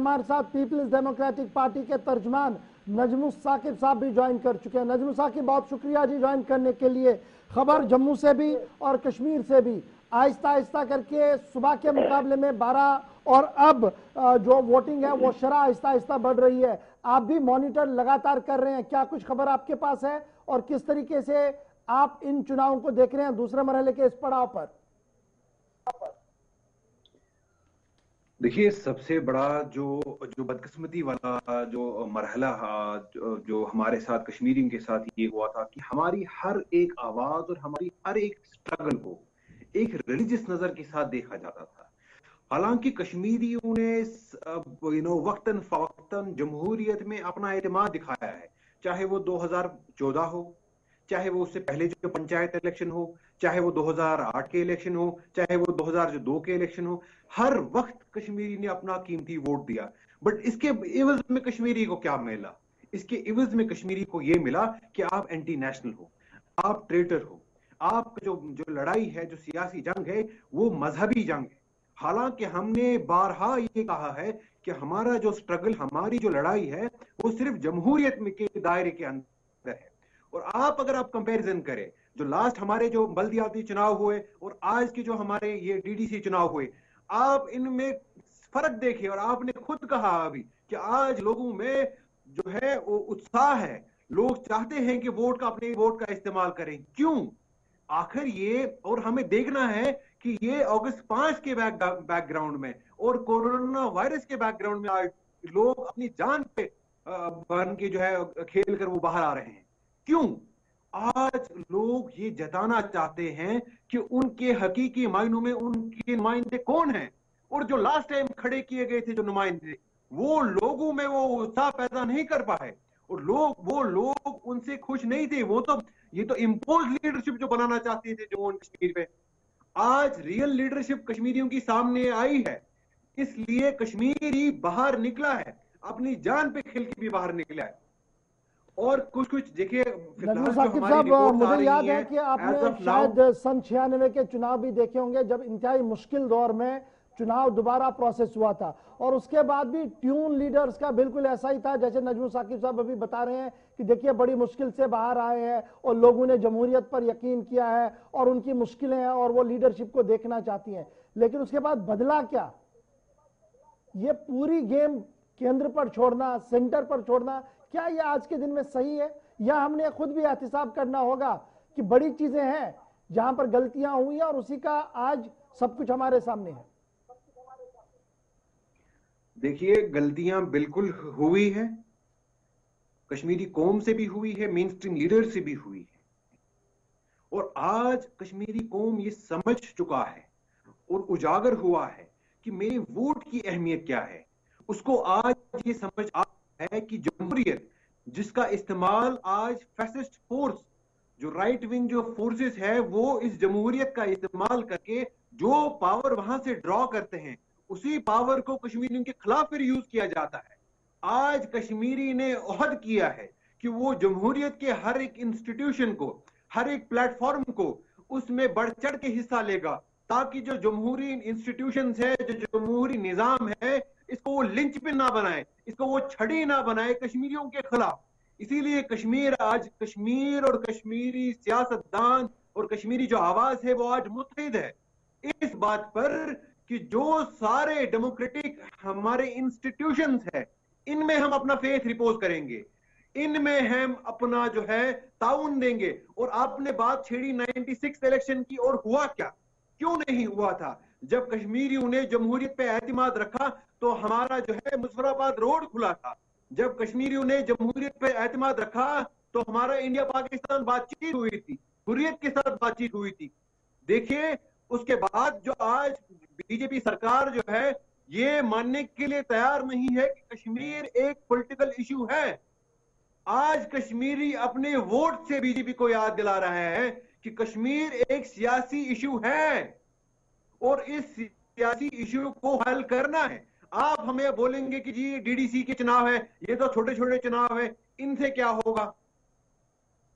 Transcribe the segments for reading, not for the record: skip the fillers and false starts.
हमारे साथ peoples democratic party के तर्जमान नजमुस साकिब साहब भी ज्वाइन कर चुके हैं। नजमुस साकिब, बहुत शुक्रिया जी ज्वाइन करने के लिए। खबर जम्मू से भी और कश्मीर से भी आहिस्ता आहिस्ता करके सुबह के मुकाबले में 12 और अब जो वोटिंग है वो शरह आहिस्ता आहिस्ता बढ़ रही है। आप भी मॉनिटर लगातार कर रहे हैं, क्या कुछ खबर आपके पास है और किस तरीके से आप इन चुनावों को देख रहे हैं दूसरे मरहले के इस पड़ाव पर? देखिए, सबसे बड़ा जो जो बदकिस्मती वाला जो मरहला जो हमारे साथ कश्मीरियों के साथ ये हुआ था कि हमारी हर एक आवाज और हमारी हर एक स्ट्रगल को एक रिलीजियस नजर के साथ देखा जाता था। हालांकि कश्मीरियों ने वक्तन फवक्तन जमहूरियत में अपना एतमाद दिखाया है, चाहे वो 2014 हो, चाहे वो उससे पहले जो पंचायत इलेक्शन हो, चाहे वो 2008 के इलेक्शन हो, चाहे वो 2002 के इलेक्शन हो। हर वक्त कश्मीरी ने अपना कीमती वोट दिया। बट इसके इवज में कश्मीरी को क्या मिला? इसके इवज में कश्मीरी को यह मिला कि आप एंटी नेशनल हो, आप ट्रेटर हो, आप जो जो लड़ाई है, जो सियासी जंग है, वो मजहबी जंग है। हालांकि हमने बारहा ये कहा है कि हमारा जो स्ट्रगल, हमारी जो लड़ाई है, वो सिर्फ जमहूरियत में के दायरे के अंदर है। और अगर आप कंपैरिजन करें जो लास्ट हमारे जो बल्दियाती चुनाव हुए और आज के जो हमारे ये डीडीसी चुनाव हुए, आप इनमें फर्क देखें। और आपने खुद कहा अभी कि आज लोगों में जो है वो उत्साह है, लोग चाहते हैं कि अपने वोट का इस्तेमाल करें। क्यों? आखिर ये और हमें देखना है कि ये अगस्त 5 के बैकग्राउंड में और कोरोना वायरस के बैकग्राउंड में आज लोग अपनी जान पे बन के जो है खेल कर वो बाहर आ रहे हैं। क्यों? आज लोग ये जताना चाहते हैं कि उनके हकीकी मायनों में उनके नुमाइंदे कौन हैं। और जो लास्ट टाइम खड़े किए गए थे जो नुमाइंदे, वो लोगों में वो उत्साह पैदा नहीं कर पाए और वो लोग उनसे खुश नहीं थे। ये तो इम्पोज लीडरशिप जो बनाना चाहते थे जम्मू एंड कश्मीर में, आज रियल लीडरशिप कश्मीरियों की सामने आई है। इसलिए कश्मीरी बाहर निकला है, अपनी जान पे खेल के भी बाहर निकला है। और कुछ देखिए, नजमुस साकिब साहब, मुझे याद है कि आपने शायद सन 96 के चुनाव भी देखे होंगे, जब इंतहाई मुश्किल दौर में चुनाव दोबारा प्रोसेस हुआ था और उसके बाद भी ट्यून लीडर्स का बिल्कुल ऐसा ही था जैसे नजमुस साकिब साहब अभी बता रहे हैं कि देखिए बड़ी मुश्किल से बाहर आए हैं और लोगों ने जमहूरियत पर यकीन किया है और उनकी मुश्किलें हैं और वो लीडरशिप को देखना चाहती हैं। लेकिन उसके बाद बदला क्या? ये पूरी गेम केंद्र पर छोड़ना, सेंटर पर छोड़ना, क्या ये आज के दिन में सही है या हमने खुद भी एहतिसाब करना होगा कि बड़ी चीजें हैं जहां पर गलतियां हुई और उसी का आज सब कुछ हमारे सामने है? देखिए, गलतियां बिल्कुल हुई है, कश्मीरी कौम से भी हुई है, मेन स्ट्रीम लीडर से भी हुई है। और आज कश्मीरी कौम ये समझ चुका है और उजागर हुआ है कि मेरे वोट की अहमियत क्या है। उसको आज ये समझ आ है कि जमहूरियत जिसका इस्तेमाल आज फैसिस्ट फोर्स, जो राइट विंग जो फोर्सेस है, वो इस जमहूरियत का इस्तेमाल करके जो पावर वहां से ड्रॉ करते हैं, उसी पावर को कश्मीरियों के खिलाफ फिर यूज किया जाता है। आज कश्मीरी ने ओहद किया है कि वो जमहूरियत के हर एक इंस्टीट्यूशन को, हर एक प्लेटफॉर्म को उसमें बढ़ चढ़ के हिस्सा लेगा, ताकि जो जमहूरी इंस्टीट्यूशंस है, जो जमहूरी निजाम है, इसको वो लिंच पिन ना बनाए, इसको वो छड़ी ना बनाए कश्मीरियों के खिलाफ। इसीलिए कश्मीर और कश्मीरी सियासतदान और कश्मीरी जो आवाज है वो आज मुत्तहिद है इस बात पर कि जो सारे डेमोक्रेटिक हमारे इंस्टीट्यूशंस है, इनमें हम अपना फेथ रिपोज करेंगे, इनमें हम अपना जो है ताउन देंगे। और आपने बात छेड़ी 96 इलेक्शन की, और हुआ क्या? क्यों नहीं हुआ था? जब कश्मीरियों ने जमहूरियत पे एतमाद रखा तो हमारा जो है मुजफ्फराबाद रोड खुला था। जब कश्मीरियों ने जमहूरियत पे एतमाद रखा तो हमारा इंडिया पाकिस्तान बातचीत हुई थी, हुर्रियत के साथ बातचीत हुई थी। देखिए, उसके बाद जो आज बीजेपी सरकार जो है ये मानने के लिए तैयार नहीं है कि कश्मीर एक पॉलिटिकल इशू है। आज कश्मीरी अपने वोट से बीजेपी को याद दिला रहा है कि कश्मीर एक सियासी इशू है और इस सियासी इशू को हल करना है। आप हमें बोलेंगे कि जी डीडीसी के चुनाव है, ये तो छोटे छोटे चुनाव है, इनसे क्या होगा?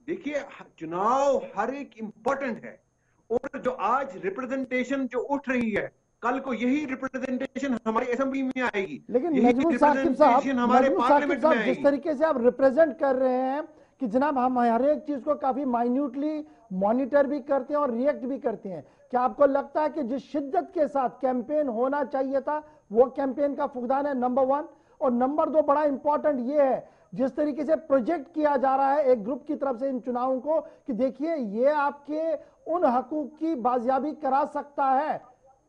देखिए, चुनाव हर एक इंपॉर्टेंट है और जो आज रिप्रेजेंटेशन जो उठ रही है कल को यही रिप्रेजेंटेशन हमारी असेंबली में आएगी, लेकिन यही नजमुल साकिब रिप्रेजेंटेशन हमारे पार्लियामेंट में जिस आएगी। तरीके से आप रिप्रेजेंट कर रहे हैं कि जनाब हम हर एक चीज को काफी माइन्यूटली मॉनिटर भी करते हैं और रिएक्ट भी करते हैं, क्या आपको लगता है कि जिस शिद्दत के साथ कैंपेन होना चाहिए था वो कैंपेन का फुकदान है? नंबर 1। और नंबर 2 बड़ा इंपॉर्टेंट ये है जिस तरीके से प्रोजेक्ट किया जा रहा है एक ग्रुप की तरफ से इन चुनावों को कि देखिए ये आपके उन हकूक की बाजियाबी करा सकता है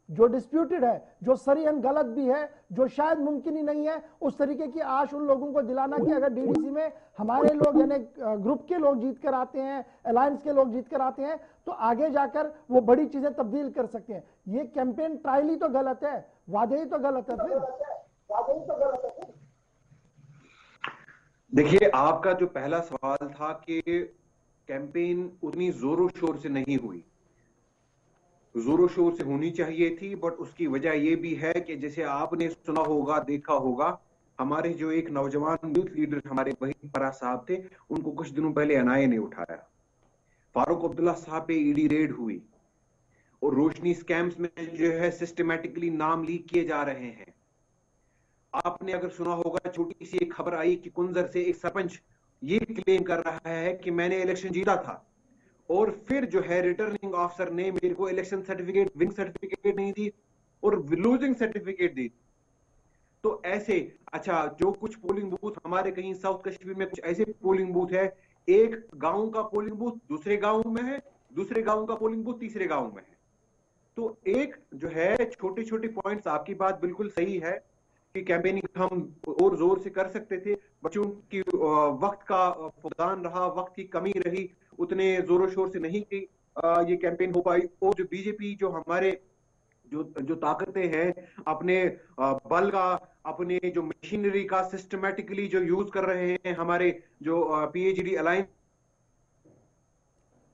जो डिस्प्यूटेड है, जो सरीहन गलत भी है, जो शायद मुमकिन ही नहीं है, उस तरीके की आश उन लोगों को दिलाना कि अगर डीडीसी में हमारे लोग यानी ग्रुप के लोग जीत कर आते हैं, अलायंस के लोग जीत कर आते हैं तो आगे जाकर वो बड़ी चीजें तब्दील कर सकते हैं। ये कैंपेन ट्रायल ही तो गलत है, वादे ही तो गलत है। फिर देखिए, आपका जो पहला सवाल था कि कैंपेन उतनी जोरों शोर से नहीं हुई, जोरों शोर से होनी चाहिए थी, बट उसकी वजह यह भी है कि जैसे आपने सुना होगा, देखा होगा, हमारे जो एक नौजवान यूथ लीडर हमारे वहीद परा साहब थे, उनको कुछ दिनों पहले एनआईए ने उठाया। फारूक अब्दुल्ला साहब पे ईडी रेड हुई और रोशनी स्कैम्स में जो है सिस्टमैटिकली नाम लीक किए जा रहे हैं। आपने अगर सुना होगा, छोटी सी एक खबर आई कि कुंजर से एक सरपंच ये क्लेम कर रहा है कि मैंने इलेक्शन जीता था और फिर जो है रिटर्निंग ऑफिसर ने मेरे को इलेक्शन सर्टिफिकेट, विंग सर्टिफिकेट नहीं दी और लूजिंग सर्टिफिकेट दी। तो ऐसे अच्छा, जो कुछ पोलिंग बूथ हमारे कहीं साउथ कश्मीर में कुछ ऐसे पोलिंग बूथ है, एक गांव का पोलिंग बूथ दूसरे गांव में है, दूसरे गांव का पोलिंग बूथ तीसरे गांव में है। तो एक जो है छोटे छोटे पॉइंट्स, आपकी बात बिल्कुल सही है कि कैंपेनिंग हम और जोर से कर सकते थे, बच्चों की वक्त का फुकदान रहा, वक्त की कमी रही, उतने जोरों शोर से नहीं की ये कैंपेन हो पाई। और जो बीजेपी, जो हमारे जो ताकतें हैं, अपने बल का, अपने जो मशीनरी का सिस्टमैटिकली जो यूज कर रहे हैं हमारे जो पीएचडी अलायंस।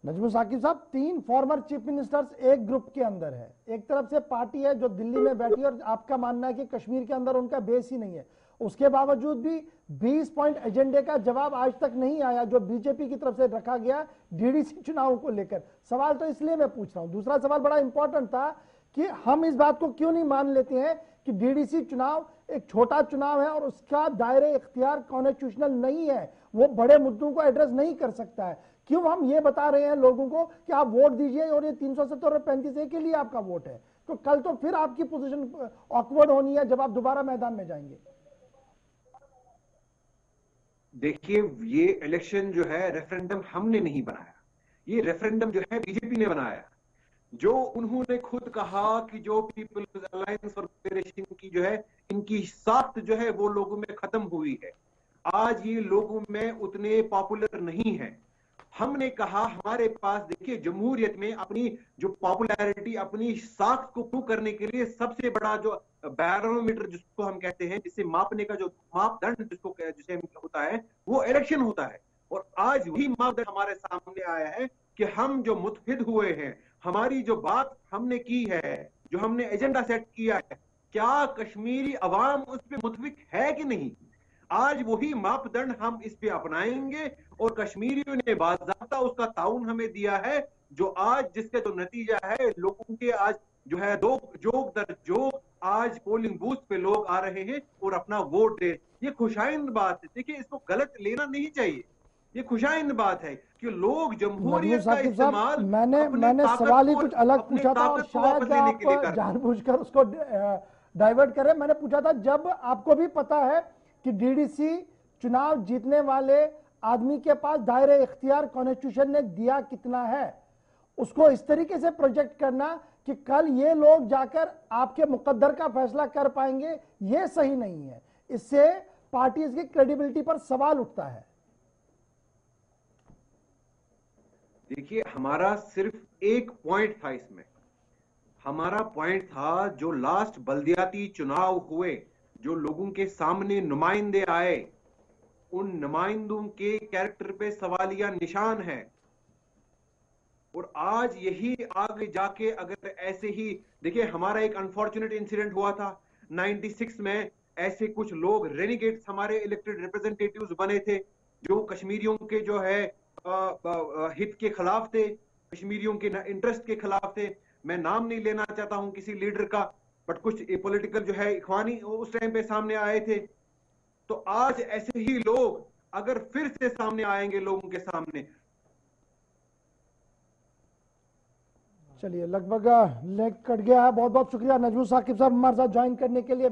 नजमुल साकिब साहब, 3 फॉर्मर चीफ मिनिस्टर्स एक ग्रुप के अंदर है, एक तरफ से पार्टी है जो दिल्ली में बैठी है और आपका मानना है कि कश्मीर के अंदर उनका बेस ही नहीं है, उसके बावजूद भी 20 पॉइंट एजेंडे का जवाब आज तक नहीं आया जो बीजेपी की तरफ से रखा गया डीडीसी चुनाव को लेकर। सवाल तो इसलिए मैं पूछ रहा हूं, दूसरा सवाल बड़ा इंपॉर्टेंट था कि हम इस बात को क्यों नहीं मान लेते हैं कि डीडीसी चुनाव एक छोटा चुनाव है और उसका दायरे इख्तियार कॉन्स्टिट्यूशनल नहीं है, वो बड़े मुद्दों को एड्रेस नहीं कर सकता है। क्यों हम ये बता रहे हैं लोगों को कि आप वोट दीजिए और ये 370 और 35 के लिए आपका वोट है, तो कल तो फिर आपकी पोजीशन ऑकवर्ड होनी है जब आप दोबारा मैदान में जाएंगे। देखिए, ये इलेक्शन जो है रेफरेंडम हमने नहीं बनाया, ये रेफरेंडम जो है बीजेपी ने बनाया। जो उन्होंने खुद कहा कि जो पीपल्स अलायंस फॉर फेडरेशन की जो है इनकी साख्त जो है वो लोगों में खत्म हुई है, आज ये लोगों में उतने पॉपुलर नहीं है। हमने कहा हमारे पास, देखिए, जमहूरियत में अपनी जो पॉपुलैरिटी, अपनी साख को प्रूव करने के लिए सबसे बड़ा जो बैरोमीटर जिसको हम कहते हैं, जिससे मापने का जो मापदंड जिसे होता है, वो इलेक्शन होता है। और आज वही मापदंड हमारे सामने आया है कि हम जो मुतहिद हुए हैं, हमारी जो बात हमने की है, जो हमने एजेंडा सेट किया है, क्या कश्मीरी अवाम उस पर मुतफिक है कि नहीं? आज वही मापदंड हम इस पे अपनाएंगे और कश्मीरियों ने बाज़ाब्ता उसका ताउन हमें दिया है, जो आज जिसका जो नतीजा है, लोगों के आज जो है दो जोग दर जोग आज पोलिंग बूथ पे लोग आ रहे हैं और अपना वोट दे। ये खुशाइंद बात है। देखिए, इसको गलत लेना नहीं चाहिए, ये खुशाइंद बात है कि लोग जमहूरियत का इस्तेमाल मैंने सवाल ही कुछ अलग पूछा था और शायद आप जानबूझकर उसको डाइवर्ट करें। मैंने पूछा था, जब आपको भी पता है कि डीडीसी चुनाव जीतने वाले आदमी के पास दायरे इख्तियार कॉन्स्टिट्यूशन ने दिया कितना है, उसको इस तरीके से प्रोजेक्ट करना कि कल ये लोग जाकर आपके मुकद्दर का फैसला कर पाएंगे, ये सही नहीं है। इससे पार्टीज की क्रेडिबिलिटी पर सवाल उठता है। देखिए, हमारा सिर्फ एक पॉइंट था इसमें, हमारा पॉइंट था जो लास्ट बल्दियाती चुनाव हुए, जो लोगों के सामने नुमाइंदे आए, उन नुमाइंदों के कैरेक्टर पे सवालिया निशान है। और आज यही आगे जाके अगर ऐसे ही, देखिए, हमारा एक अनफॉर्चुनेट इंसिडेंट हुआ था 96 में, ऐसे कुछ लोग रेनिगेट्स हमारे इलेक्टेड रिप्रेजेंटेटिव्स बने थे जो कश्मीरियों के जो है हित के खिलाफ थे, कश्मीरियों के इंटरेस्ट के खिलाफ थे। मैं नाम नहीं लेना चाहता हूं किसी लीडर का, बट कुछ पॉलिटिकल जो है इखवानी उस टाइम पे सामने आए थे। तो आज ऐसे ही लोग अगर फिर से सामने आएंगे लोगों के सामने। चलिए, लगभग लेग कट गया है। बहुत बहुत शुक्रिया नजमुल साकिब साहब हमारे साथ ज्वाइन करने के लिए।